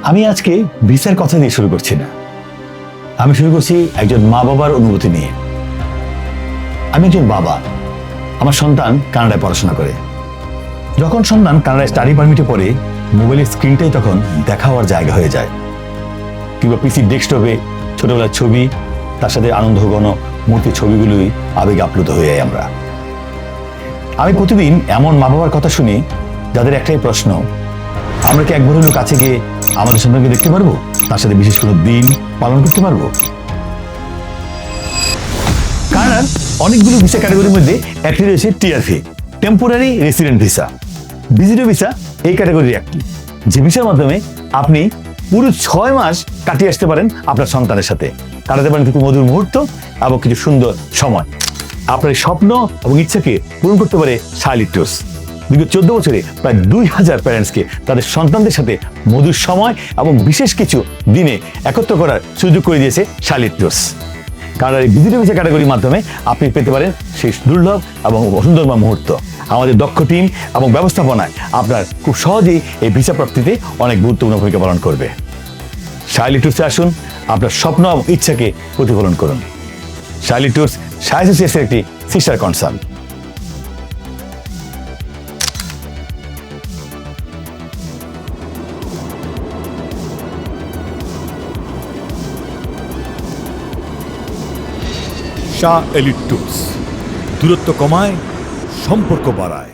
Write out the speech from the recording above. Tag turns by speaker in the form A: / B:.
A: আমি আজকে ভিসার কথা দিয়ে শুরু করছি না, আমি শুরু করছি একজন মা বাবার অনুভূতি নিয়ে। আমি একজন বাবা, আমার সন্তান কানাডায় পড়াশোনা করে। যখন সন্তান কানাডায় স্টাডি পারমিটে পড়ে, মোবাইলের স্ক্রিনটাই তখন দেখা হওয়ার জায়গা হয়ে যায়, কিংবা পিসির ডেস্কটপে ছোটবেলার ছবি, তার সাথে আনন্দঘন মুহূর্তের ছবিগুলোই আবেগে আপ্লুত হয়ে যাই আমরা। আমি প্রতিদিন এমন মা বাবার কথা শুনি যাদের একটাই প্রশ্ন, আমরা কি একবার হলেও কাছে গিয়ে আমাদের সন্তানকে দেখতে পারবো, তার সাথে বিশেষ কোনো দিন পালন করতে পারবো? কানাডার অনেকগুলো ভিসা ক্যাটাগরির মধ্যে একটি রয়েছে TRV, temporary resident visa. Visitor visa এই ক্যাটাগরির একটি, যে ভিসার মাধ্যমে আপনি পুরো 6 মাস কাটিয়ে আসতে পারেন আপনার সন্তানের সাথে, কাটাতে পারেন কিছু মধুর মুহূর্ত এবং কিছু সুন্দর সময়। আপনার স্বপ্ন এবং ইচ্ছাকে পূরণ করতে পারে শার্লি ট্যুরস। দীর্ঘ 14 বছরে প্রায় 2000 প্যারেন্টসকে তাদের সন্তানদের সাথে মধুর সময় এবং বিশেষ কিছু দিনে একত্র করার সুযোগ করে দিয়েছে শার্লি ট্যুরস। কারণ এই ভিজিটর ভিসা ক্যাটাগরির মাধ্যমে আপনি পেতে পারেন সেই দুর্লভ এবং সুন্দরময় মুহূর্ত। আমাদের দক্ষ টিম এবং ব্যবস্থাপনায় আপনার খুব সহজেই এই ভিসা প্রাপ্তিতে অনেক গুরুত্বপূর্ণ ভূমিকা পালন করবে। শার্লি ট্যুরসে আসুন, আপনার স্বপ্ন এবং ইচ্ছাকে প্রতিফলন করুন। শার্লি ট্যুরস সাইসোসিয়াসের একটি sister concern.
B: Shah elite tours দূরত্ব কমায়, সম্পর্ক বাড়ায়।